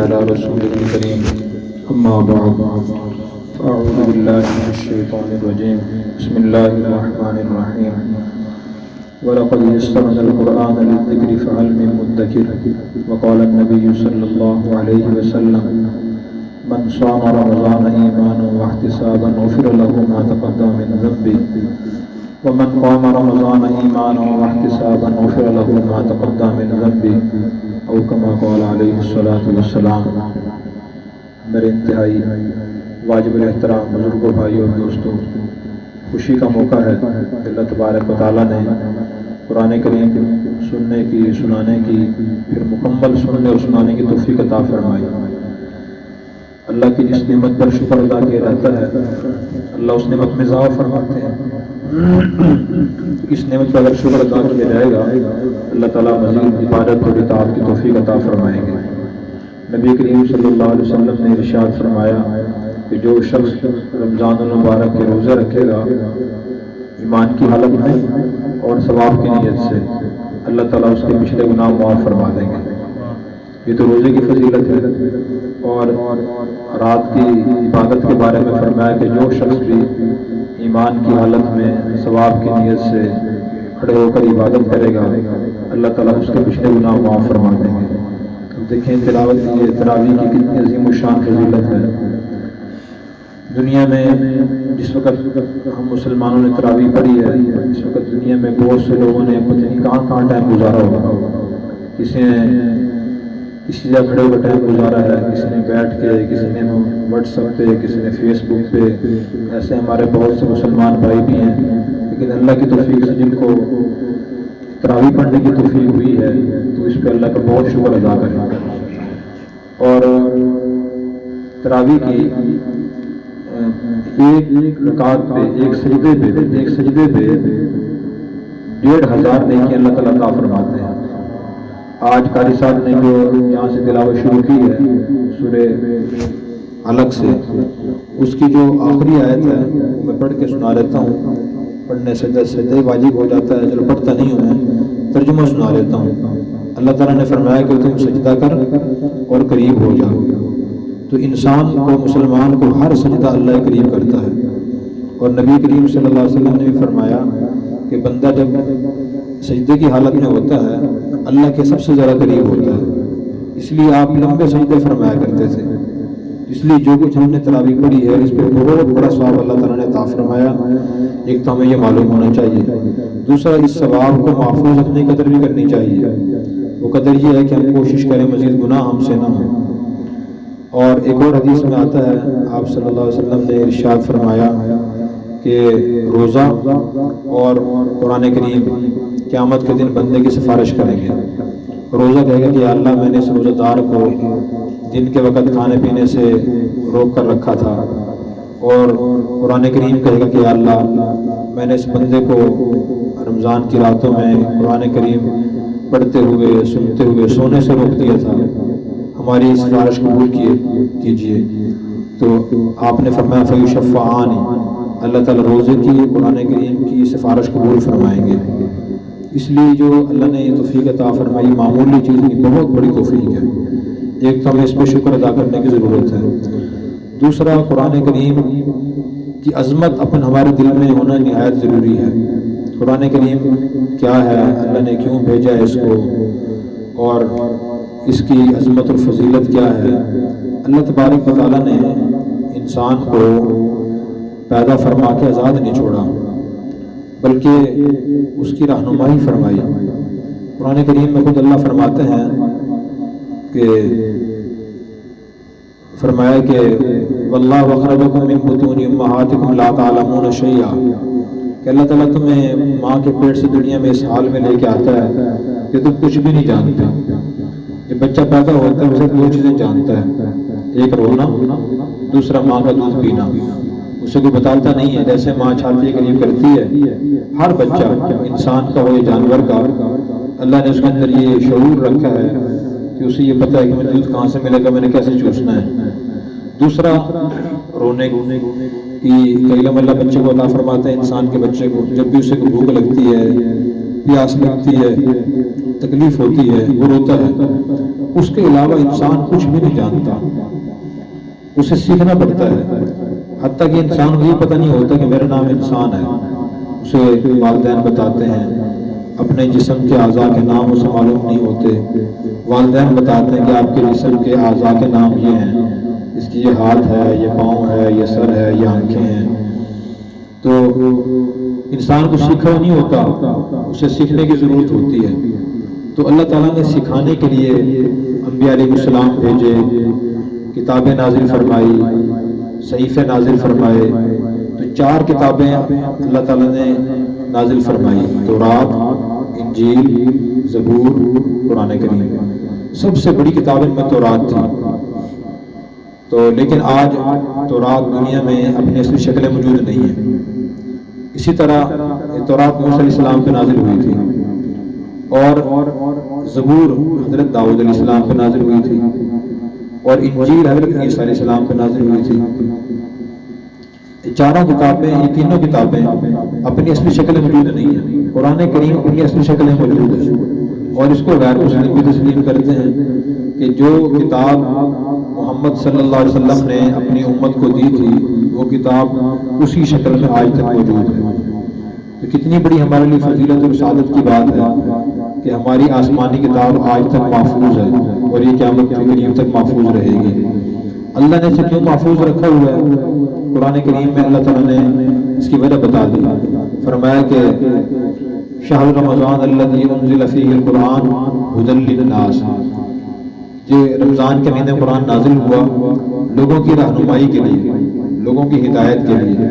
على رسوله الكريم أما بعد فأعوذ بالله من الشيطان الرجيم بسم الله الرحمن الرحيم ولقد يسرنا القرآن للذكر فهل من مدكر وقال النبي صلى الله عليه وسلم من صام رمضان إيمانا واحتسابا غفر له ما تقدم من ذنبه ومن قام رمضان ایمانا واحتسابا غفر له ما تقدم من ذنبه او كما قال علیہ الصلوۃ والسلام۔ میرے انتہائی واجب الاحترام بزرگوں، بھائیوں اور دوستوں، خوشی کا موقع ہے کہ اللہ تبارک و تعالیٰ نے قرآن کریم سننے کی، سنانے کی، پھر مکمل سننے اور سنانے کی توفیق عطا فرمائی۔ اللہ کی جس نعمت پر شکر ادا کیا رہتا ہے اللہ اس نعمت میں اضافہ فرماتے ہیں۔ اس نعمت پر اگر شکر ادا کیا جائے گا اللہ تعالیٰ مزید عبادت اور اطاعت کی توفیق عطا فرمائیں گے۔ نبی کریم صلی اللہ علیہ وسلم نے ارشاد فرمایا کہ جو شخص رمضان المبارک کے روزے رکھے گا ایمان کی حالت میں اور ثواب کی نیت سے، اللہ تعالیٰ اس کے پچھلے گناہ معاف فرما دیں گے۔ یہ تو روزے کی فضیلت ہے، اور رات کی عبادت کے بارے میں فرمایا کہ جو شخص بھی ایمان کی حالت میں ثواب کی نیت سے کھڑے ہو کر عبادت کرے گا اللہ تعالیٰ اس کے پچھلے گناہ معاف فرما دیں گے۔ دیکھیں تلاوت کی تراویح کی کتنی عظیم الشان فضیلت ہے۔ دنیا میں جس وقت ہم مسلمانوں نے تراویح پڑھی ہے، اس وقت دنیا میں بہت سے لوگوں نے پتہ نہیں کہاں کہاں ٹائم گزارا ہوگا۔ کسی نے کسی جگہ کھڑے ہو کر ٹائم گزارا ہے، کسی نے بیٹھ کے، کسی نے واٹس ایپ پہ، کسی نے فیس بک پہ۔ ایسے ہمارے بہت سے مسلمان بھائی بھی ہیں، لیکن اللہ کی توفیق سے جن کو تراویح پڑھنے کی توفیق ہوئی ہے تو اس پہ اللہ کا بہت شکر ادا کریں۔ اور تراویح کی ایک رکعت پہ، ایک سجدے پہ 1500 نیکی اللہ تعالیٰ عطا فرماتے ہیں۔ آج قاری صاحب نے جو یہاں سے تلاوت شروع کی ہے سورہ علق سے، اس کی جو آخری آیت ہے وہ میں پڑھ کے سنا لیتا ہوں۔ پڑھنے سے سجدہ واجب ہو جاتا ہے، چلو پڑھتا نہیں ہوں، میں ترجمہ سنا لیتا ہوں۔ اللہ تعالیٰ نے فرمایا کہ تم سجدہ کر اور قریب ہو جاؤ۔ تو انسان کو، مسلمان کو ہر سجدہ اللہ قریب کرتا ہے، اور نبی کریم صلی اللہ علیہ وسلم نے بھی فرمایا کہ بندہ جب سجدے کی حالت میں ہوتا ہے اللہ کے سب سے زیادہ قریب ہوتا ہے۔ اس لیے آپ لمبے سجدے فرمایا کرتے تھے۔ اس لیے جو کچھ ہم نے تراویح پڑھی ہے اس پہ بہت بڑا ثواب اللہ تعالیٰ نے عطا فرمایا۔ ایک تو ہمیں یہ معلوم ہونا چاہیے، دوسرا اس ثواب کو محفوظ رکھنے کی قدر بھی کرنی چاہیے۔ وہ قدر یہ ہے کہ ہم کوشش کریں مزید گناہ ہم سے نہ ہو۔ اور ایک اور حدیث میں آتا ہے، آپ صلی اللہ علیہ وسلم نے ارشاد فرمایا کہ روزہ اور قرآن کریم قیامت کے دن بندے کی سفارش کریں گے۔ روزہ کہے گا کہ اللہ میں نے اس روزہ دار کو دن کے وقت کھانے پینے سے روک کر رکھا تھا، اور قرآن کریم کہے گا کہ اللہ میں نے اس بندے کو رمضان کی راتوں میں قرآن کریم پڑھتے ہوئے، سنتے ہوئے سونے سے روک دیا تھا، ہماری سفارش قبول کیجیے۔ تو آپ نے فرمایا فیشفعانی، اللہ تعالیٰ روزے کی، قرآن کریم کی سفارش قبول فرمائیں گے۔ اس لیے جو اللہ نے یہ توفیق عطا فرمائی معمولی چیز نہیں، بہت بڑی توفیق ہے۔ ایک تو ہمیں اس پہ شکر ادا کرنے کی ضرورت ہے، دوسرا قرآن کریم کی عظمت ہمارے دل میں ہونا نہایت ضروری ہے۔ قرآن کریم کیا ہے، اللہ نے کیوں بھیجا ہے اس کو، اور اس کی عظمت اور فضیلت کیا ہے۔ اللہ تبارک و تعالیٰ نے انسان کو پیدا فرما کے آزاد نہیں چھوڑا، بلکہ اس کی رہنمائی فرمائی۔ قرآن کریم میں خود اللہ فرماتے ہیں کہ فرمایا کہ واللہ اخرجکم من بطون امہاتکم لا تعلمون شیئا، کہ اللہ تعالیٰ تمہیں ماں کے پیٹ سے دنیا میں اس حال میں لے کے آتا ہے کہ تم کچھ بھی نہیں جانتے۔ جب بچہ پیدا ہوتا ہے اسے 2 چیزیں جانتا ہے، ایک رونا، دوسرا ماں کا دودھ پینا۔ اسے کوئی بتاتا نہیں ہے، جیسے ماں چھاتی کے قریب کرتی ہے۔ ہر بچہ، انسان کا ہو یا جانور کا، اللہ نے اس کے اندر یہ شعور رکھا ہے کہ اسے یہ پتہ ہے کہ مجھے دودھ کہاں سے ملے گا، میں نے کیسے چوسنا ہے۔ دوسرا رونے کی علم اللہ بچے کو عطا فرماتا ہے، انسان کے بچے کو جب بھی اسے بھوک لگتی ہے، پیاس لگتی ہے، تکلیف ہوتی ہے، وہ روتا ہے۔ اس کے علاوہ انسان کچھ بھی نہیں جانتا، اسے سیکھنا پڑتا ہے۔ حتیٰ کہ انسان کو یہ پتہ نہیں ہوتا کہ میرا نام انسان ہے، اسے والدین بتاتے ہیں۔ اپنے جسم کے اعضاء کے نام اسے معلوم نہیں ہوتے، والدین بتاتے ہیں کہ آپ کے جسم کے اعضاء کے نام یہ ہیں، اس کی یہ ہاتھ ہے، یہ پاؤں ہے، یہ سر ہے، یہ آنکھیں ہیں۔ تو انسان کو سیکھا نہیں ہوتا، اسے سیکھنے کی ضرورت ہوتی ہے۔ تو اللہ تعالیٰ نے سکھانے کے لیے انبیاء علیہ السلام بھیجے، کتابیں نازل فرمائی، صحیفے نازل فرمائے۔ تو 4 کتابیں اللہ تعالیٰ نے نازل فرمائی، تورات، انجیل، زبور، قرآن کریم۔ سب سے بڑی کتاب ان میں تورات تھی۔ تو لیکن آج تورات دنیا میں اپنی اصلی شکلیں موجود نہیں ہیں۔ اسی طرح تورات موسیٰ علیہ السلام پہ نازل ہوئی تھی، اور زبور حضرت داؤد علیہ السلام پہ نازل ہوئی تھی، اور انجیل حضرت عیسیٰ علیہ السلام پہ نازل ہوئی تھی۔ یہ 4 کتابیں، یہ تینوں کتابیں اپنی اصلی شکلیں موجود نہیں ہیں۔ قرآن کریم اپنی اصلی شکلیں موجود ہے، اور اس کو غیر مسلم بھی تسلیم کرتے ہیں کہ جو کتاب محمد صلی اللہ علیہ وسلم نے اپنی امت کو دی تھی، وہ کتاب اسی شکل میں آج تک موجود ہے۔ تو کتنی بڑی ہمارے لیے فضیلت اور سعادت کی بات ہے کہ ہماری آسمانی کتاب آج تک محفوظ ہے، اور یہ قیامت کے قریب تک محفوظ رہے گی۔ اللہ نے اسے کیوں محفوظ رکھا ہوا ہے؟ قرآن کریم میں اللہ تعالیٰ نے اس کی وجہ بتا دی، فرمایا کہ شہر رمضان الذی انزل فیہ القرآن ھدی للناس، یہ رمضان کے مہینے قرآن نازل ہوا لوگوں کی رہنمائی کے لیے، لوگوں کی ہدایت کے لیے،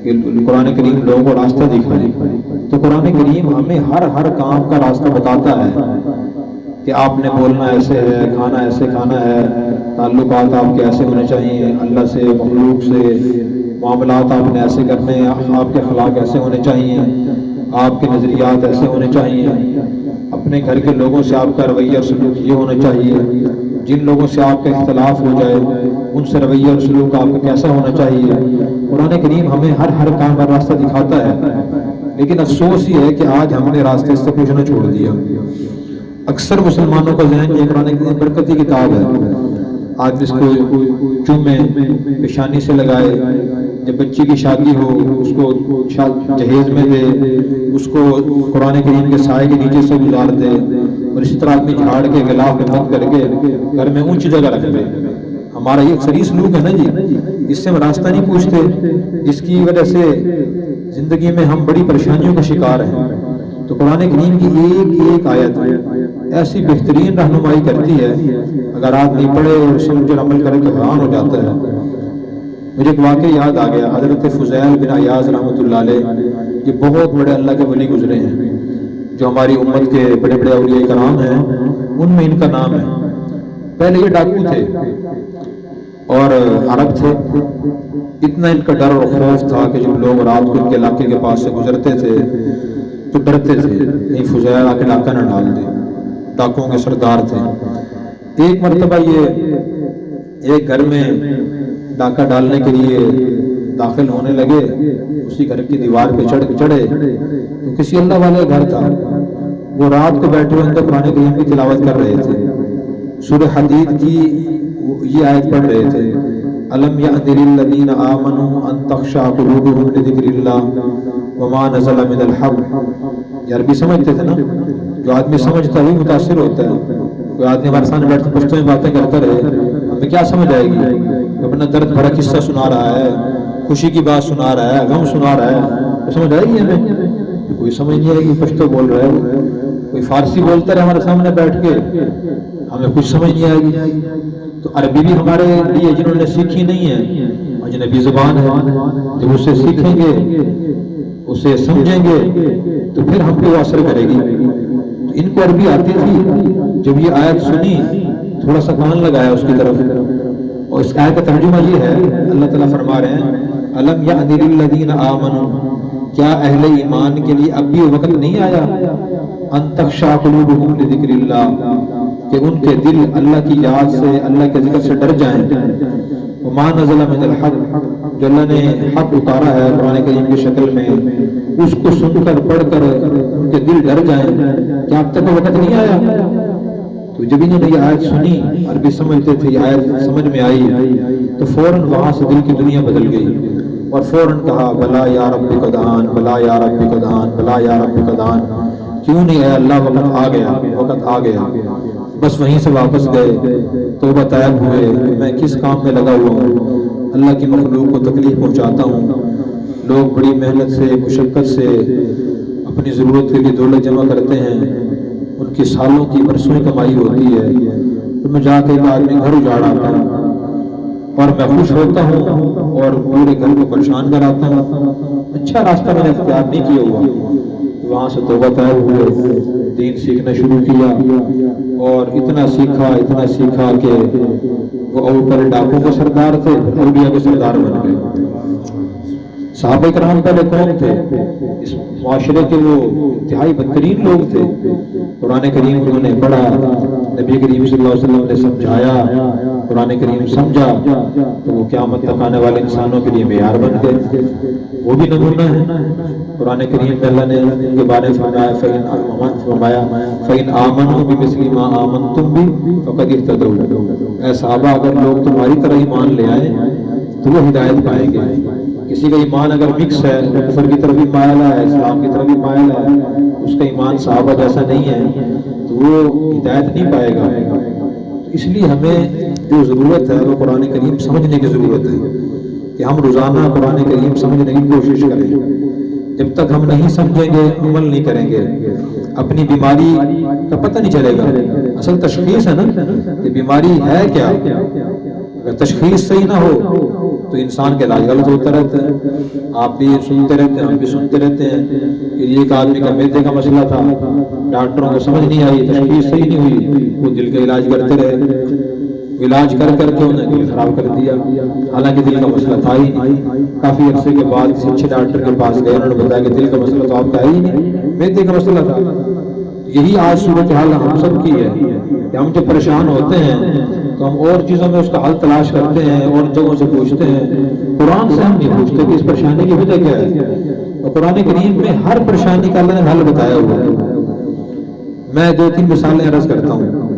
کہ قرآن کریم لوگوں کو راستہ دکھائے۔ تو قرآن کریم ہمیں ہر کام کا راستہ بتاتا ہے کہ آپ نے بولنا ایسے ہے، کھانا ایسے کھانا ہے، تعلقات آپ کے ایسے ہونے چاہیے، اللہ سے، مخلوق سے، معاملات آپ نے ایسے کرنے ہیں، آپ کے اخلاق ایسے ہونے چاہیے، آپ کے نظریات ایسے ہونے چاہیے، اپنے گھر کے لوگوں سے آپ کا رویہ اور سلوک یہ ہونا چاہیے، جن لوگوں سے آپ کا اختلاف ہو جائے ان سے رویہ اور سلوک آپ کا کیسا ہونا چاہیے۔ قرآن کریم ہمیں ہر کام کا راستہ دکھاتا ہے، لیکن افسوس یہ ہے کہ آج ہم نے راستے سے پوچھنا چھوڑ دیا۔ اکثر مسلمانوں کا ذہن یہ قرآن کریم برکتی کتاب ہے، آج اس کو چومے، پیشانی سے لگائے، جب بچی کی شادی ہو اس کو جہیز میں دے، اس کو قرآن کریم کے سائے کے نیچے سے گزار دے، اور اسی طرح اپنی جھاڑ کے غلاف میں بند کر کے گھر میں اونچی جگہ رکھ دے۔ ہمارا یہ اکثری سلوک ہے نا جی، اس سے ہم راستہ نہیں پوچھتے، جس کی وجہ سے زندگی میں ہم بڑی پریشانیوں کا شکار ہیں۔ تو قرآن کریم کی ایک آیت ایسی بہترین رہنمائی کرتی ہے، اگر آدمی پڑھے اور سمجھ اور عمل کرے تو حیران ہو جاتا ہے۔ مجھے ایک واقعہ یاد آ گیا، حضرت فضیل بن عیاض رحمۃ اللہ علیہ، یہ بہت بڑے اللہ کے ولی گزرے ہیں، جو ہماری امت کے بڑے بڑے اولیاء کرام ہیں، ان میں ان کا نام ہے۔ پہلے یہ ڈاکو تھے اور عرب تھے، اتنا ان کا ڈر اور خوف تھا کہ جب لوگ رات کو ان کے علاقے کے پاس سے گزرتے تھے تو ڈرتے تھے کہیں فضیل آ کے ڈاکہ نہ ڈال دے، ڈاکوؤں کے سردار تھے۔ ایک مرتبہ یہ ایک گھر میں ڈاکہ ڈالنے کے لیے داخل ہونے لگے، اسی گھر کی دیوار پہ چڑھے تو کسی اللہ والے گھر تھا، وہ رات کو بیٹھے ہوئے اندر قرآن کریم کی تلاوت کر رہے تھے، سورہ حدید کی یہ آیت پڑھ رہے تھے، الم یأن للذین آمنوا ان تخشع قلوبهم لذکر اللہ وما نزل من الحق۔ یہ عربی سمجھتے تھے نا، جو آدمی سمجھتا ہے وہی متاثر ہوتا ہے۔ کوئی آدمی ہمارے سامنے بیٹھ کے پشتو میں باتیں کرتا رہے، ہمیں کیا سمجھ آئے گی؟ اپنا درد بھرا قصہ سنا رہا ہے، خوشی کی بات سنا رہا ہے، غم سنا رہا ہے، تو سمجھ آئے گی ہمیں؟ کوئی سمجھ نہیں آئے گی، پشتو بول رہا ہے، کوئی فارسی بولتا رہے ہمارے سامنے بیٹھ کے، ہمیں کچھ سمجھ نہیں آئے گی۔ تو عربی بھی ہمارے لیے جنہوں نے سیکھی نہیں ہے، اجنبی زبان ہے، جب اسے سیکھیں گے، اسے سمجھیں گے تو پھر ہم پہ وہ اثر کرے گی۔ تو ان کو عربی آتی تھی، جب یہ آیت سنی تھوڑا سا کان لگایا اس کی طرف، اور اس آیت کا ترجمہ یہ ہے، اللہ تعالیٰ فرما رہے ہیں الم یأن للذین آمنوا، کیا اہل ایمان کے لیے اب بھی وقت نہیں آیا ان تخشع قلوبهم لذکر اللہ، کہ ان کے دل اللہ کی یاد سے، اللہ کے ذکر سے ڈر جائیں، وما نزل من الحق، جو اللہ نے حق اتارا ہے قرآن کریم کی شکل میں، اس کو سن کر پڑھ کر ان کے دل ڈر جائیں، کیا اب تک وقت نہیں آیا؟ تو تو جب انہوں نے یہ آیت سنی، عربی سمجھتے تھے، یہ آیت سمجھ میں آئی تو فوراً وہاں سے دل کی دنیا بدل گئی اور فوراً کہا بلا یا رب قدان، بلا یا رب قدان، بلا یا رب قدان، کیوں نہیں ہے اللہ، وقت آ گیا، وقت آ گیا۔ بس وہیں سے واپس گئے، توبہ طائب ہوئے کہ میں کس کام میں لگا ہوا ہوں، اللہ کی مخلوق کو تکلیف پہنچاتا ہوں۔ لوگ بڑی محنت سے، مشقت سے اپنی ضرورت کے لیے دولت جمع کرتے ہیں، ان کی سالوں کی، برسوں کی کمائی ہوتی ہے، تو میں جا کے ایک آدمی گھر اجاڑ آتا ہوں اور میں خوش ہوتا ہوں اور پورے گھر کو پریشان کراتا ہوں، اچھا راستہ میں نے اختیار نہیں کیا ہوا۔ وہاں سے توبہ طائب ہوئے، دین سیکھنا شروع کیا اور اتنا سیکھا کہ وہ اوپر ڈاکوں کے سردار تھے، اولیاء کے سردار بن گئے۔ صحابہ کرام پہلے کون تھے؟ اس معاشرے کے وہ انتہائی بدترین لوگ تھے۔ قرآن کریم انہوں نے پڑھا، نبی کریم صلی اللہ علیہ وسلم نے سمجھایا، قرآن کریم سمجھا تو وہ قیامت تک آنے والے انسانوں کے لیے معیار بن گئے۔ وہ بھی نمونہ ہے۔ قرآن کریم میں اللہ نے ان کے بارے میں فرمایا فَإِنْ آمَنُوا بِمِثْلِ مَا آمَنْتُمْ بِهِ فَقَدِ اهْتَدَوْا، اے صحابہ اگر لوگ تمہاری طرح ایمان لے آئے تو وہ ہدایت پائیں گے۔ کسی کا ایمان اگر مکس ہے، کفر کی طرف بھی مائل ہے، اسلام کی طرف بھی مائل ہے، اس کا ایمان صحابہ جیسا نہیں ہے تو وہ ہدایت نہیں پائے گا۔ اس لیے ہمیں جو ضرورت ہے وہ قرآن کریم سمجھنے کی ضرورت ہے کہ ہم روزانہ قرآن کریم سمجھنے کی کوشش کریں۔ جب تک ہم نہیں سمجھیں گے، عمل نہیں کریں گے، اپنی بیماری کا پتہ نہیں چلے گا۔ اصل تشخیص ہے نا کہ بیماری ہے کیا۔ اگر تشخیص صحیح نہ ہو تو انسان کے علاج غلط ہوتا رہتا ہے۔ آپ بھی سنتے رہتے ہیں، ہم بھی سنتے رہتے ہیں کہ ایک آدمی کا معدے کا مسئلہ تھا، ڈاکٹروں کو سمجھ نہیں آئی، تشخیص صحیح نہیں ہوئی، وہ دل کا علاج کرتے رہے، علاج کر کے انہیں دل خراب کر دیا، حالانکہ دل کا مسئلہ تھا ہی نہیں۔ کافی عرصے کے بعد کسی اچھے ڈاکٹر کے پاس گئے، انہوں نے بتایا کہ دل کا مسئلہ تو آپ کا ہی نہیں، معدے کا مسئلہ تھا۔ یہی آج صورتحال ہم سب کی ہے کہ ہم جب پریشان ہوتے ہیں تو ہم اور چیزوں میں اس کا حل تلاش کرتے ہیں، اور جگہوں سے پوچھتے ہیں، قرآن سے ہم نہیں پوچھتے کہ اس پریشانی کی وجہ کیا ہے۔ اور قرآن کریم میں ہر پریشانی کا اللہ نے حل بتایا ہوا ہے۔ میں 2-3 مثالیں عرض کرتا ہوں۔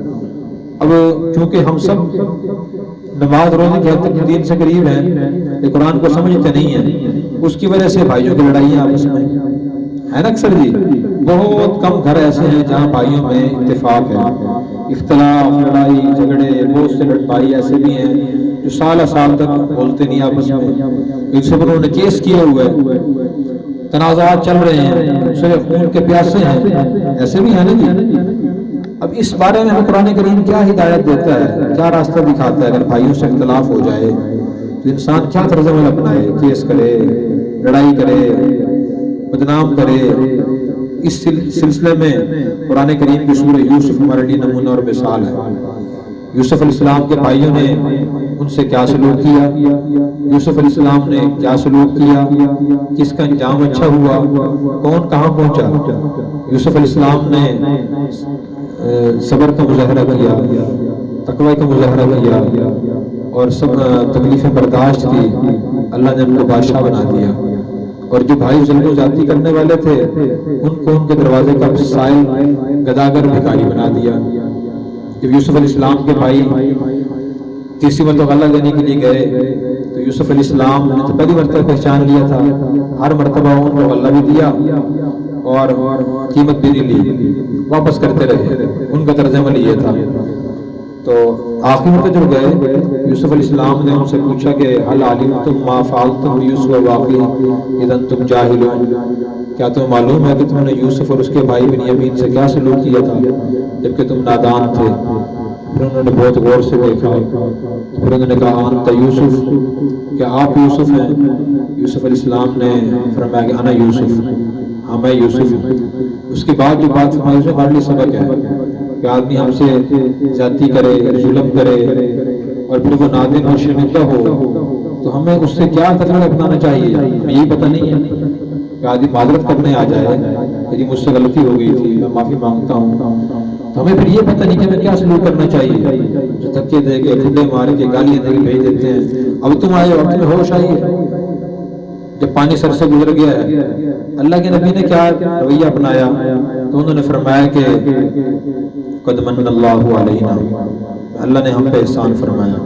اب چونکہ ہم سب نماز روزے کے حد تک دین سے قریب ہیں، یہ قرآن کو سمجھتے نہیں ہیں، اس کی وجہ سے بھائیوں کی لڑائیاں آپس میں ہے نا اکثر جی۔ بہت کم گھر ایسے ہیں جہاں بھائیوں میں اتفاق ہے۔ اختلاف، لڑائی جھگڑے، بہت سے بھائی ایسے بھی ہیں جو سال تک بولتے نہیں آپس میں، ایک سے انہوں نے کیس کیا ہوا ہے، تنازعات چل رہے ہیں، سرے خون کے پیاسے ہیں، ایسے بھی ہیں نا جی۔ اب اس بارے میں ہمیں قرآن کریم کیا ہدایت دیتا ہے، کیا راستہ دکھاتا ہے؟ اگر بھائیوں سے اختلاف ہو جائے تو انسان کیا طرز عمل اپنائے؟ کیس کرے، لڑائی کرے، بدنام کرے؟ اس سلسلے میں قرآن کریم کی سورہ یوسف ہمارے لیے نمونہ اور مثال ہے۔ یوسف علیہ السلام کے بھائیوں نے ان سے کیا سلوک کیا، یوسف علیہ السلام نے کیا سلوک کیا، کس کا انجام اچھا ہوا، کون کہاں پہنچا۔ یوسف علیہ السلام نے صبر کا مظاہرہ کیا، تقوی کا مظاہرہ کیا اور سب تکلیفیں برداشت کی، اللہ نے ان کو بادشاہ بنا دیا۔ اور جو بھائی ظلم و زیادتی کرنے والے تھے ان کو ان کے دروازے کا سائل، گداگر، بھکاری بنا دیا۔ جب یوسف علیہ السلام کے بھائی تیسری مرتبہ غلہ لینے کے لیے گئے تو یوسف علیہ السلام نے تو پہلی مرتبہ پہچان لیا تھا، ہر مرتبہ ان کو غلہ بھی دیا اور قیمت بھی نہیں لی، واپس کرتے رہے، ان کا طرز عمل یہ تھا۔ تو آخری مرتبہ جب گئے یوسف علیہ السلام نے ان سے پوچھا کہ حل علمتم ما فعلتم یوسف واقعی اذا انتم جاہلون، کیا تمہیں معلوم ہے کہ تم نے یوسف اور اس کے بھائی بنیامین سے کیا سلوک کیا تھا جبکہ تم نادان تھے؟ پھر انہوں نے بہت غور سے دیکھا، پھر انہوں نے کہا انت یوسف، کیا آپ یوسف ہیں؟ یوسف علیہ السلام نے فرمایا کہ انا یوسف، ہاں میں یوسف ہوں۔ اس کے بعد جو بات فرمائی اس میں ہمارے لیے سبق ہے کہ آدمی ہم سے زیادتی کرے، ظلم کرے اور پھر وہ نادم اور شرمندہ ہو تو ہمیں اس سے کیا طریقہ اپنانا چاہیے، ہمیں یہی پتہ نہیں ہے کہ آدمی معذرت کرنے آ جائے کہ جی مجھ سے غلطی ہو گئی تھی، میں معافی مانگتا ہوں، تو ہمیں پھر یہ پتہ نہیں کہ ہمیں کیا سلوک کرنا چاہیے۔ جو دھکے دے کے، ٹھڈے مار کے، گالیاں دے کے بھیج دیتے ہیں، اب تم آئے، اب تمہیں ہوش آئی ہے، جب پانی سر سے گزر گیا ہے۔ اللہ کے نبی نے کیا رویہ اپنایا تو انہوں نے فرمایا کہ قد من اللہ علینا، اللہ نے ہم پہ احسان فرمایا،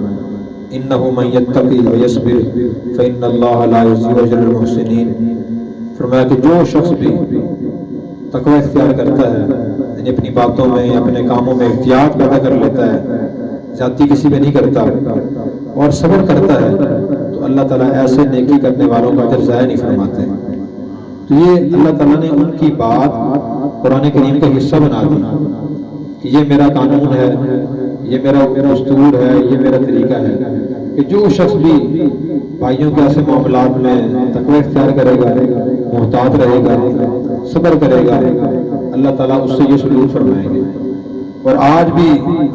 انہ من یتقی ویصبر فإن اللہ لا یضیع اجر المحسنین، فرمایا کہ جو شخص بھی تقوی اختیار کرتا ہے، یعنی اپنی باتوں میں اپنے کاموں میں احتیاط پیدا کر لیتا ہے، زیادتی کسی پہ نہیں کرتا اور صبر کرتا ہے، تو اللہ تعالیٰ ایسے نیکی کرنے والوں کا اجر ضائع نہیں فرماتے۔ تو یہ اللہ تعالیٰ نے ان کی بات قرآن کریم کا حصہ بنا دی کہ یہ میرا قانون ہے، یہ میرا دستور ہے، یہ میرا طریقہ ہے کہ جو شخص بھی بھائیوں کے ایسے معاملات میں تقوی اختیار کرے گا، محتاط رہے گا، صبر کرے گا، اللہ تعالیٰ اس سے یہ سلوک فرمائیں گے۔ اور آج بھی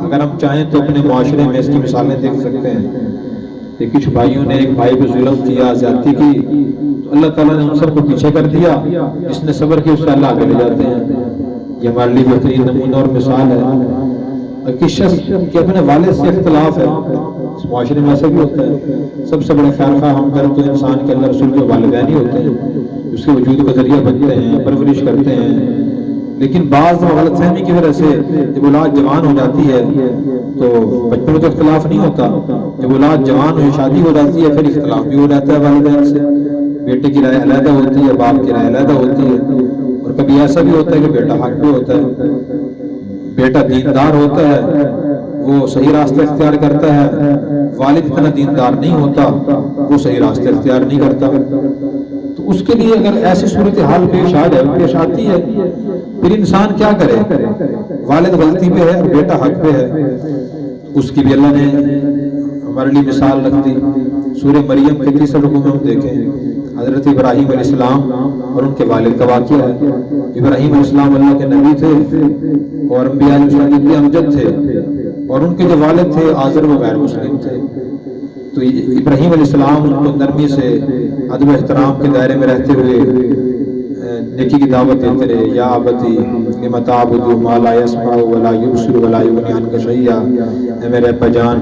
اگر ہم چاہیں تو اپنے معاشرے میں اس کی مثالیں دیکھ سکتے ہیں کہ کچھ بھائیوں نے ایک بھائی پہ ظلم کیا، زیادتی کی، تو اللہ تعالیٰ نے ان سب کو پیچھے کر دیا، جس نے صبر کیا اس سے اللہ آگے لے جاتے ہیں۔ یہ ہمارے لیے بہترین نمونہ اور مثال ہے۔ اور کس شخص کے اپنے والد سے اختلاف ہے، اس معاشرے میں ایسا بھی ہوتا ہے، سب سے بڑے خیر خواہ ہمدرد تو انسان کے اللہ رسول کے والدین ہی ہوتے ہیں، اس کے وجود کا ذریعہ بنتے ہیں، پرورش کرتے ہیں، لیکن بعض غلط فہمی کی وجہ سے جب اولاد جوان ہو جاتی ہے تو بچپن میں تو اختلاف نہیں ہوتا، جب اولاد جوان ہو شادی ہو جاتی ہے پھر اختلاف بھی ہو جاتا ہے والدین سے، بیٹے کی رائے علیحدہ ہوتی ہے، باپ کی رائے علیحدہ ہوتی ہے، اور کبھی ایسا بھی ہوتا ہے کہ بیٹا حق پہ ہوتا ہے، بیٹا دیندار ہوتا ہے، وہ صحیح راستہ اختیار کرتا ہے، والد اتنا دیندار نہیں ہوتا، وہ صحیح راستہ اختیار نہیں کرتا، تو اس کے لیے اگر ایسی صورتحال پیش آتی ہے پھر انسان کیا کرے؟ والد غلطی پہ ہے اور بیٹا حق پہ ہے، اس کی بھی اللہ نے ہمارے لیے مثال رکھ دی۔ سورہ مریم کے 30 رکوع میں ہم دیکھیں حضرت ابراہیم علیہ السلام اور ان کے والد کا واقعہ ہے۔ ابراہیم علیہ السلام اللہ کے نبی تھے اور انبیاء علیہ السلام کے امجد تھے، اور ان کے جو والد تھے آزر وہ غیر مسلم تھے، تو ابراہیم علیہ السلام ان کو نرمی سے ادب و احترام کے دائرے میں رہتے ہوئے نیکی کی دعوت دیتے رہے، یا ابتی لم تعبد ما لا يسمع ولا يبصر ولا يغني عنك شيئا، اے میرے ابا جان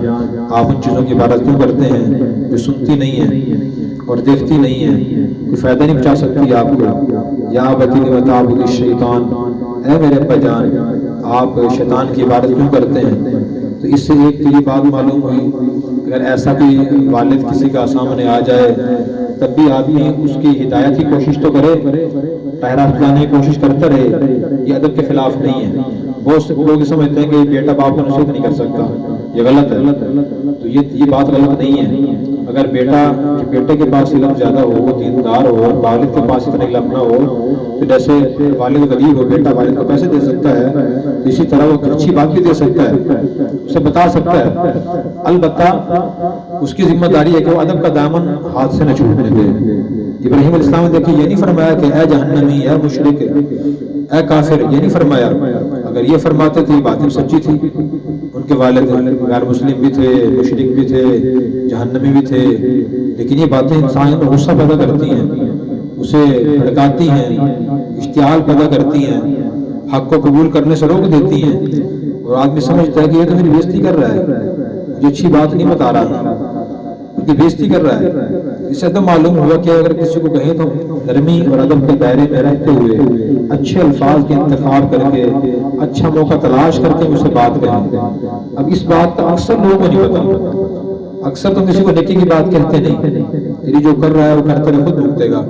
آپ ان چیزوں کی عبادت کیوں کرتے ہیں جو سنتی نہیں ہیں اور دیکھتی نہیں ہیں، کوئی فائدہ نہیں پہنچا سکتی آپ کو۔ یا ابتی لم تعبد الشیطان، اے میرے ابا جان آپ شیطان کی عبادت کیوں کرتے ہیں؟ تو اس سے ایک تو یہ بات معلوم ہوئی اگر ایسا کوئی والد کسی کا سامنے آ جائے تب بھی آدمی اس کی ہدایت کی کوشش تو کرے، ٹہرا پلانے کی کوشش کرتا رہے، یہ ادب کے خلاف نہیں ہے۔ بہت سے لوگ سمجھتے ہیں کہ بیٹا باپ کو نصیحت نہیں کر سکتا، یہ غلط ہے، تو یہ بات غلط نہیں ہے۔ اگر بیٹے کے پاس علم زیادہ ہو، وہ دیندار ہو، اور والد کے پاس اتنا علم نہ ہو، تو جیسے والد غریب ہو بیٹا والد کو پیسے دے سکتا ہے، تو اسی طرح وہ اچھی بات بھی دے سکتا ہے، اسے بتا سکتا ہے، البتہ اس کی ذمہ داری ہے کہ وہ ادب کا دامن ہاتھ سے نہ چھوٹنے دے۔ ابراہیم علیہ السلام نے دیکھیں یہ نہیں فرمایا کہ اے جہنمی، اے مشرک، اے کافر، یہ نہیں فرمایا، اگر یہ فرماتے تھے یہ باتیں سچی تھی، ان کے والد غیر مسلم بھی تھے، مشرک بھی تھے، جہنمی بھی تھے، لیکن یہ باتیں انسان کو غصہ پیدا کرتی ہیں، اسے بھڑکاتی ہیں، اشتعال پیدا کرتی ہیں، حق کو قبول کرنے سے روک دیتی ہیں، اور آدمی سمجھتا ہے کہ یہ تو میری بےزتی کر رہا ہے، مجھے اچھی بات نہیں بتا رہا، کہ بےزتی کر رہا ہے۔ اس سے تو معلوم ہوا کہ اگر کسی کو کہیں تو نرمی اور ادب کے دائرے میں رہتے ہوئے اچھے الفاظ کے انتخاب کر کے اچھا موقع تلاش کر کے اسے بات کہیں۔ اب اس بات کا اکثر لوگوں کو نہیں پتا، اکثر تو کسی کو نیکی کی بات کہتے نہیں، تیری جو کر رہا ہے وہ کرتے رہے، خود بھگتے گا،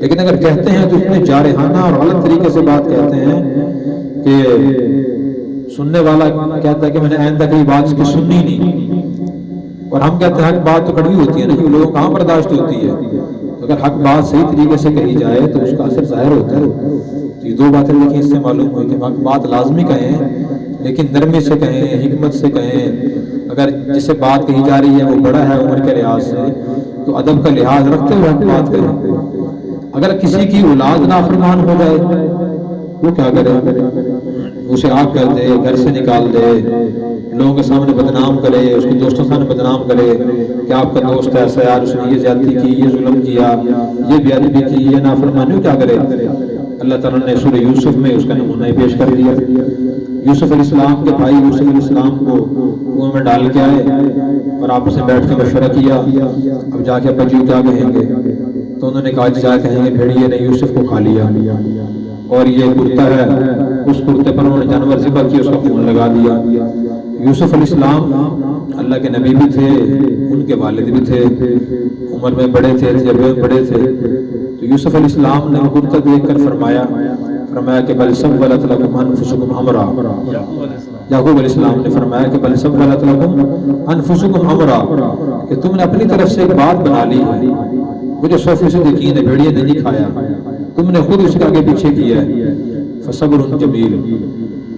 لیکن اگر کہتے ہیں تو اتنے جارحانہ اور غلط طریقے سے بات کہتے ہیں کہ سننے والا کہتا ہے کہ میں نے آئندہ کی بات اس کی سننی نہیں، اور ہم کہتے ہیں حق بات تو کڑوی ہوتی ہے، نہیں لوگوں کہاں برداشت ہوتی ہے، اگر حق بات صحیح طریقے سے کہی جائے تو اس کا اثر ظاہر ہوتا ہے۔ تو یہ دو باتیں دیکھیں، اس سے معلوم ہوئی کہ حق بات لازمی کہیں لیکن نرمی سے کہیں، حکمت سے کہیں، اگر جسے بات کہی جا رہی ہے وہ بڑا ہے عمر کے لحاظ سے تو ادب کا لحاظ رکھتے ہوئے حق بات کریں۔ اگر کسی کی اولاد نافرمان ہو جائے وہ کیا کرے؟ اسے آگ کر دے، گھر سے نکال دے، لوگوں کے سامنے بدنام کرے، اس کے دوستوں کے سامنے بدنام کرے کہ آپ کا دوست ایسا یار، اس نے یہ زیادتی کی، یہ ظلم کیا، یہ بے ادبی کی، یہ نافرمانی، کیا کرے؟ اللہ تعالیٰ نے سورہ یوسف میں اس کا نمونہ پیش کر دیا۔ یوسف علیہ السلام کے بھائی یوسف علیہ السلام کو کنویں میں ڈال کے آئے اور آپس میں بیٹھ کے مشورہ کیا، اب جا کے ابا جی کیا کہیں گے؟ تو انہوں نے کہا جا کہیں گے بھیڑیے نے یوسف کو کھا لیا۔ اور یہ کرتا ہے، اس کرتے پر انہوں نے جانور ذبح کیا، اس کا خون لگا دیا۔ یوسف علیہ السلام اللہ کے نبی بھی تھے، ان کے والد بھی تھے، عمر میں بڑے تھے، تجربے میں بڑے تھے۔ تو یوسف علیہ السلام نے وہ کرتا دیکھ کر فرمایا کہ بل سولت لکم انفسکم امرا۔ یعقوب علیہ السلام نے فرمایا کہ بل سولت لکم انفسکم امرا، کہ تم نے اپنی طرف سے ایک بات بنا لی ہے، مجھے 100% یقین ہے بھیڑیے نے نہیں کھایا، تم نے خود اس کے آگے پیچھے کیا ہے۔ فصبر جمیل،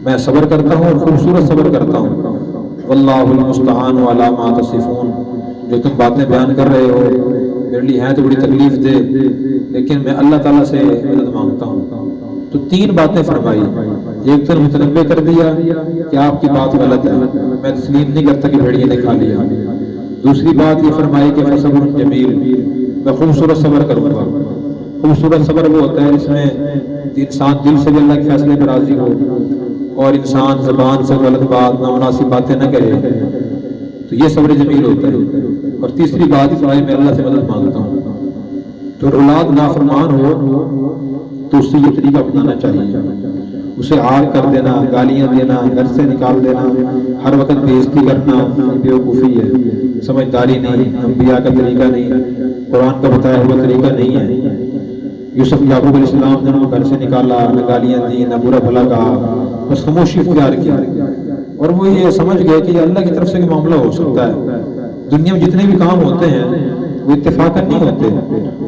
میں صبر کرتا ہوں اور خوبصورت صبر کرتا ہوں۔ واللہ المستعان علی ما تصفون، جو تم باتیں بیان کر رہے ہو میرے لیے ہیں تو بڑی تکلیف دے، لیکن میں اللہ تعالیٰ سے مدد مانگتا ہوں۔ تو 3 باتیں فرمائی، ایک تو متنبع کر دیا کہ آپ کی بات غلط ہے، میں تسلیم نہیں کرتا کہ بھیڑیے نے کھا لیا۔ دوسری بات یہ فرمائی کہ فصبر جمیل، میں خوبصورت صبر کروں گا۔ خوبصورت صبر وہ ہوتا ہے جس میں انسان دل سے بھی اللہ کے فیصلے پر راضی ہو، اور انسان زبان سے غلط بات، نامناسب باتیں نہ کہے، تو یہ صبر جمیل ہوتا ہے۔ اور تیسری بات فرمائی میں اللہ سے مدد مانگتا ہوں۔ تو اولاد نافرمان ہو تو اس سے یہ طریقہ اپنانا چاہیے، اسے عار کر دینا، گالیاں دینا، گھر سے نکال دینا، ہر وقت بےعزتی کرنا، یہ بیوقوفی ہے، سمجھداری نہیں، انبیاء کا طریقہ نہیں، قرآن کا بتایا ہوا طریقہ نہیں ہے۔ یوسف یعقوب علیہ السلام نے گھر سے نکالا، نہ گالیاں دی، نہ برا بھلا کہا، بس خاموشی اختیار کی، اور وہ یہ سمجھ گئے کہ یہ اللہ کی طرف سے معاملہ ہو سکتا ہے۔ دنیا میں جتنے بھی کام ہوتے ہیں وہ اتفاقاً نہیں ہوتے،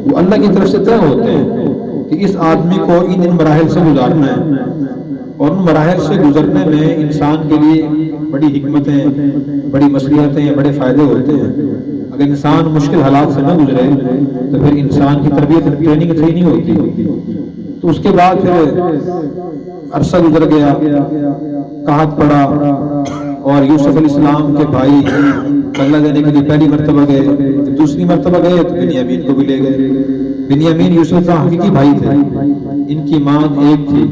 وہ اللہ کی طرف سے طے ہوتے ہیں کہ اس آدمی کو ان مراحل سے گزارنا ہے، اور ان مراحل سے گزرنے میں انسان کے لیے بڑی حکمتیں، بڑی مصلحتیں، بڑے فائدے ہوتے ہیں۔ اگر انسان مشکل حالات سے نہ گزرے تو پھر انسان کی تربیت ٹریننگ صحیح نہیں ہوتی۔ تو اس کے بعد پھر عرصہ گزر گیا، قحط پڑا، اور یوسف علیہ السلام کے بھائی بدلہ دینے کے لیے پہلی مرتبہ گئے، جب دوسری مرتبہ گئے تو بنیامین کو بھی لے گئے۔ بنیامین یوسف کا حقیقی بھائی تھے، ان کی ماں ایک تھی،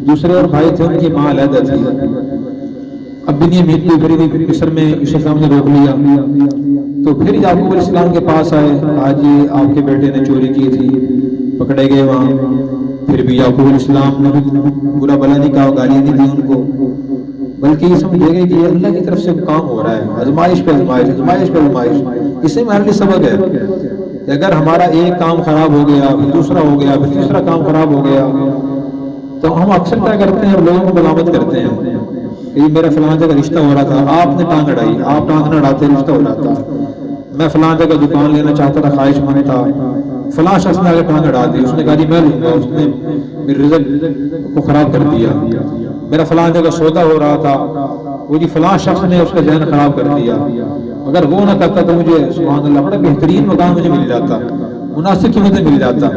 دوسرے اور بھائی تھے ان کی ماں علیحدہ تھی۔ اب بنیامین کو پھر مصر میں یوسف السلام نے روک لیا، تو پھر یعقوب علیہ السلام کے پاس آئے، آج یہ آپ کے بیٹے نے چوری کی تھی، پکڑے گئے وہاں۔ پھر بھی یعقوب علیہ السلام نے بھی برا بلا نہیں کہا، گالیاں نہیں دی ان کو، بلکہ یہ سمجھے گئے کہ یہ اللہ کی طرف سے کام ہو رہا ہے، آزمائش پہ آزمائش، آزمائش پہ آزمائش۔ اس سے ہمارے لیے سبق ہے کہ اگر ہمارا ایک کام خراب ہو گیا، پھر دوسرا ہو گیا، پھر تیسرا کام خراب ہو گیا، تو ہم اکثر کیا کرتے ہیں، لوگوں کو ملامت کرتے ہیں کہ یہ میرا فلاں جگہ رشتہ ہو رہا تھا، آپ نے ٹانگ اڑائی، آپ ٹانگ نہ اڑاتے رشتہ ہو رہا تھا۔ میں فلاں جگہ دکان لینا چاہتا تھا، خواہش مند تھا، فلاں شخص نے آگے ٹانگ اڑا دی، اس نے کہا جی میں لوں گا، اس نے میرے رزق کو خراب کر دیا۔ میرا فلاں جگہ سودا ہو رہا تھا، وہ جی فلاں شخص نے اس کا ذہن خراب کر دیا، اگر وہ نہ کرتا تو مجھے سبحان اللہ بڑا بہترین مقام مجھے مل جاتا، مناسب قیمتیں مل جاتا۔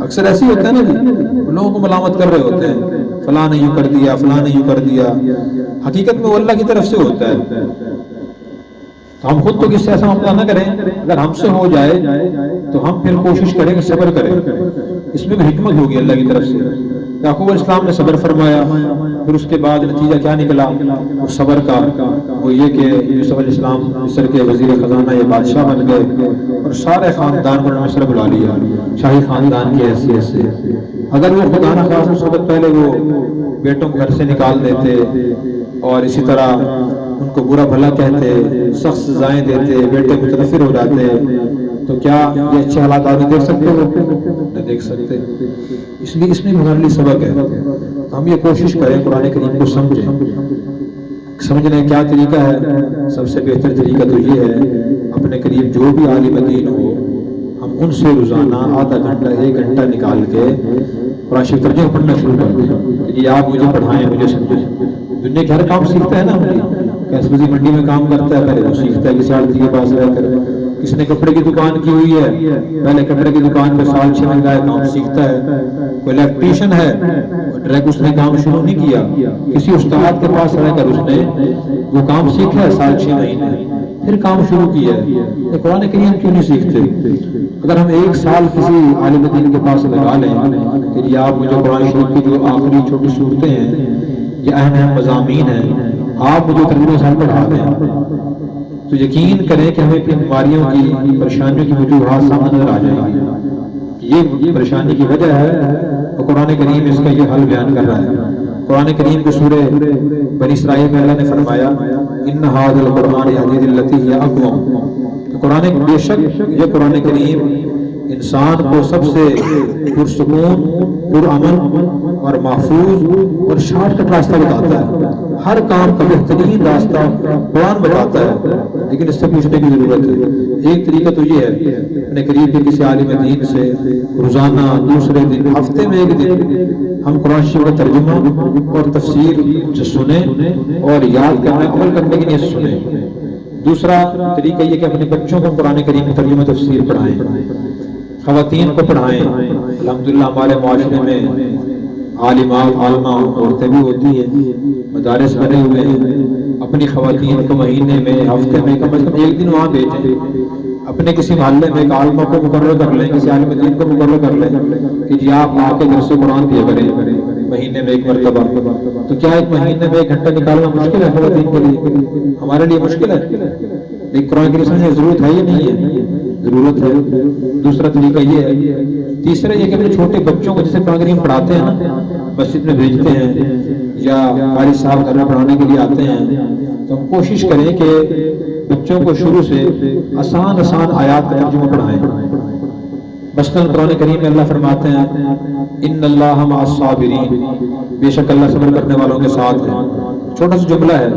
اکثر ایسے ہی ہوتا ہے نا جی، لوگوں کو ملامت کر رہے ہوتے ہیں، فلاں نے یوں کر دیا، فلاں نے یوں کر دیا، حقیقت میں وہ اللہ کی طرف سے ہوتا ہے۔ تو ہم خود تو کس سے ایسا معاملہ نہ کریں، اگر ہم سے ہو جائے تو ہم پھر کوشش کریں کہ صبر کریں، اس میں بھی حکمت ہوگی اللہ کی طرف سے۔ یعقوب علیہ السلام نے صبر فرمایا، پھر اس کے بعد نتیجہ کیا نکلا اس صبر کا، وہ یہ کہ یوسف علیہ السلام مصر کے وزیر خزانہ یا بادشاہ بن گئے، اور سارے خاندان کو مصر بلا لیا شاہی خاندان کی حیثیت سے۔ اگر وہ خدا نہ خواستہ اس وقت پہلے وہ بیٹوں کو گھر سے نکال دیتے اور اسی طرح ان کو برا بھلا کہتے، سخت سزائیں دیتے، بیٹے متنفر ہو جاتے، تو کیا یہ اچھے حالات آگے دیکھ سکتے ہو؟ نہ دیکھ سکتے۔ اس لیے اس میں ہمارے لیے سبق ہے، ہم یہ کوشش کریں قرآن کریم کو سمجھیں۔ سمجھنے کیا طریقہ ہے؟ سب سے بہتر طریقہ تو یہ ہے اپنے قریب جو بھی عالم دین ہو، ہم ان سے روزانہ آدھا گھنٹہ 1 گھنٹہ نکال کے قرآن شریف ترجمہ پڑھنا شروع کر دیں کہ یہ آپ مجھے پڑھائیں، مجھے سمجھیں۔ دنیا کے ہر کام سیکھتا ہے نا، کیسے کسی منڈی میں کام کرتا ہے پہلے وہ سیکھتا ہے کسی آڑتی کے پاس رہ کر، کسی نے کپڑے کی دکان کی ہوئی ہے پہلے کپڑے کی دکان پہ سال 6 مہینے کا کام سیکھتا ہے، کوئی الیکٹریشین ہے ڈائریکٹ اس نے کام شروع نہیں کیا، کسی استاد کے پاس رہ کر اس نے وہ کام سیکھا ہے سال 6 مہینے پھر کام شروع کیا ہے۔ قرآن کریم کیوں نہیں سیکھتے؟ اگر ہم 1 سال کسی عالم دین کے پاس لگا لیں کہ یہ آپ مجھے قرآن شریف کی جو آخری چھوٹی صورتیں ہیں، یہ اہم اہم مضامین ہیں، آپ مجھے ترجمہ سال پڑھا دیں، تو یقین کریں کہ ہمیں اپنی بیماریوں کی، پریشانیوں کی وجوہات سامنے نظر آ جائیں گی۔ یہ پریشانی کی وجہ ہے قرآن کریم اس کا یہ حل بیان کر رہا ہے۔ قرآن کریم کے سورہ بنی اسرائیل میں اللہ نے فرمایا ان ھذا القرآن یہدی للتی ہی اقوم، قرآن بے شک یہ قرآن کریم انسان کو سب سے پرسکون، پرامن اور محفوظ اور شارٹ کٹ راستہ بتاتا ہے۔ ہر کام کا بہترین راستہ قرآن بتاتا ہے، لیکن اس سے پوچھنے کی ضرورت ہے۔ ایک طریقہ تو یہ ہے اپنے قریب کے کسی عالم دین سے روزانہ، دوسرے دن، ہفتے میں ایک دن ہم قرآن شریف کا ترجمہ اور تفسیر سے سنیں اور یاد کرنے، عمل کرنے کی نیت سے سنیں۔ دوسرا طریقہ یہ کہ اپنے بچوں کو قرآن کریم کی ترجمہ تفسیر پڑھائیں، خواتین کو پڑھائیں۔ الحمدللہ ہمارے معاشرے میں عالمات، عالمہ عورتیں بھی ہوتی ہیں، مدارس بنے ہوئے ہیں۔ اپنی خواتین کو مہینے میں، ہفتے میں کم از کم ایک دن وہاں بھیجیں۔ اپنے کسی محلے میں ایک عالمہ کو مقرر کر لیں، کسی عالم دین کو مقرر کر لیں کہ جی آپ آ کے گھر سے قرآن دیا کریں مہینے میں ایک مرتبہ۔ تو کیا ایک مہینے میں 1 گھنٹہ نکالنا مشکل ہے خواتین کے لیے؟ ہمارے لیے مشکل ہے، لیکن قرآن کی سمجھنے ضرورت ہے یا نہیں ہے؟ ضرورت ہے۔ دوسرا طریقہ یہ ہے۔ تیسرا یہ کہ اپنے چھوٹے بچوں کو جیسے قرآن کریم پڑھاتے ہیں نا، مسجد میں بھیجتے ہیں یا قاری صاحب گھر میں پڑھانے کے لیے آتے ہیں، تو ہم کوشش کریں کہ بچوں کو شروع سے آسان آیات کا ترجمہ پڑھائیں۔ مثلاً قرآن کریم میں اللہ فرماتے ہیں ان اللہ مع الصابرین، بے شک اللہ صبر کرنے والوں کے ساتھ ہے۔ چھوٹا سا جملہ ہے،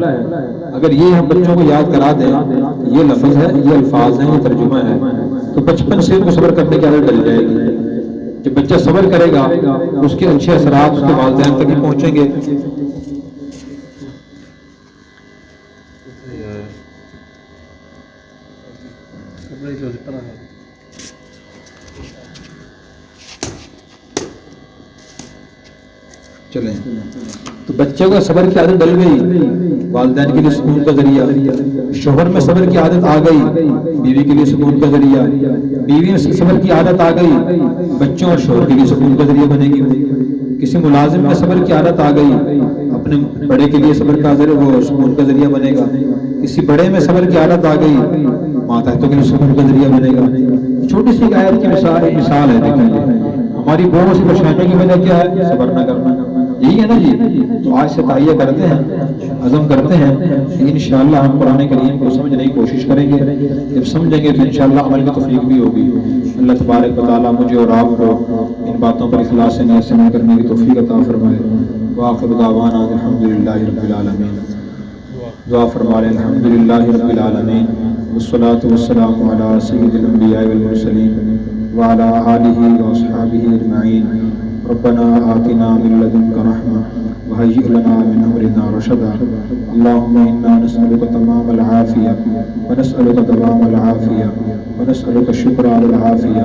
اگر یہ ہم بچوں کو یاد کرا دیں، یہ لفظ ہے، یہ الفاظ ہیں، یہ ترجمہ ہے، تو بچپن سے ان کو صبر کرنے کی عادت ڈل جائے گی۔ جب بچہ صبر کرے گا اس کے اچھے اثرات اس کے والدین تک ہی پہنچیں گے۔ چلیں، تو بچے کو صبر کی عادت ڈل گئی، والدین کے لیے سکون کا ذریعہ، شوہر میں صبر کی عادت آ گئی، بیوی کے لیے سکون کا ذریعہ، بیوی میں صبر کی عادت آ گئی، بچوں اور شوہر کے لیے سکون کا ذریعہ بنے گی۔ کسی ملازم میں صبر کی عادت آ گئی، اپنے بڑے کے لیے صبر کا ذریعہ، وہ سکون کا ذریعہ بنے گا۔ کسی بڑے میں صبر کی عادت آ گئی، ماتحتوں کے لیے سکون کا ذریعہ بنے گا۔ چھوٹی سی آیت کی مثال ہے، دیکھیں ہماری بہت سی پریشانیوں کی وجہ کیا ہے؟ صبر نہ کرنا، یہی ہے نا جی۔ تو آج سے تہیہ کرتے ہیں، عزم کرتے ہیں کہ انشاءاللہ ہم قرآن کریم کو سمجھنے کی کوشش کریں گے۔ جب سمجھیں گے تو انشاءاللہ عمل کی توفیق بھی ہوگی۔ اللہ تبارک و تعالیٰ مجھے اور آپ کو ان باتوں پر اخلاص سے نیت سے عمل کرنے کی توفیق عطا فرمائے۔ وآخر دعوانا الحمدللہ رب العالمین۔ دعا فرمائے الحمدللہ رب العالمین، والصلاة والسلام علی سید الانبیاء والمرسلین وعلی آلہ واصحابہ اجمعین۔ ربنا آتنا من لدنک رحمہ وہیئ لنا من امرنا رشدا۔ اللہم انا نسألک تمام العافیہ ونسألک دوام العافیہ ونسألک الشکر علی العافیہ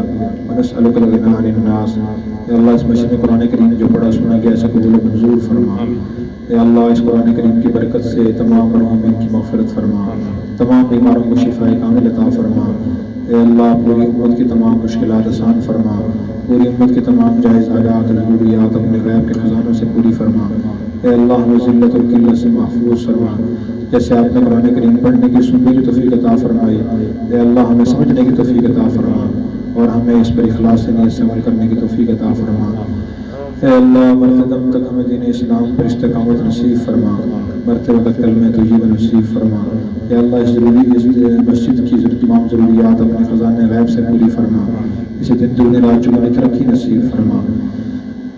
ونسألک الغنی عن الناس۔ اے اللہ اس مجلس میں قرآن کریم جو پڑھا سنا گیا ایسا قبول و منظور فرما۔ اے اللہ اس قرآن کریم کی برکت سے تمام مرحومین کی مغفرت فرما، تمام بیماروں کو شفاء کامل عطا فرما۔ اے اللہ پوری امت کی تمام مشکلات آسان فرما، پوری امت کی تمام جائز حاجات اور ضروریات اپنے غیب کے خزانوں سے پوری فرما۔ اے اللہ ہمیں ذلت اور قلت سے محفوظ فرما، جیسے آپ نے قرآن کریم پڑھنے کی سننے کی توفیق عطا فرمائی۔ اے اللہ ہمیں سمجھنے کی توفیق عطا فرما اور ہمیں اس پر اخلاص سے نیت سے عمل کرنے کی توفیق عطا فرما۔ اے اللہ مرتے دم تک ہمیں دین اسلام پر استقامت نصیب فرما، مرتے وقت کلمہ طیبہ نصیب فرما۔ اے اللہ اس مسجد کی تمام ضروریات اپنے خزانے غیب سے پوری فرما، اسے دن دگنی رات چگنی ترقی نصیب فرما۔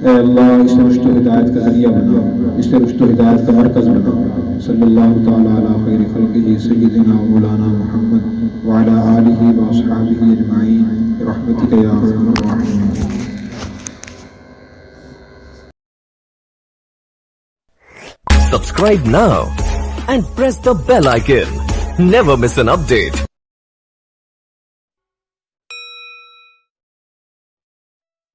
اے اللہ اسے رشد و ہدایت کا ذریعہ بنا، اسے رشد و ہدایت کا مرکز بنا۔ صلی اللہ تعالیٰ علی خیر خلقہ سیدنا مولانا محمد وعلی آلہ واصحابہ اجمعین برحمتک یا ارحم الراحمین۔ Subscribe now and press the bell icon. Never miss an update.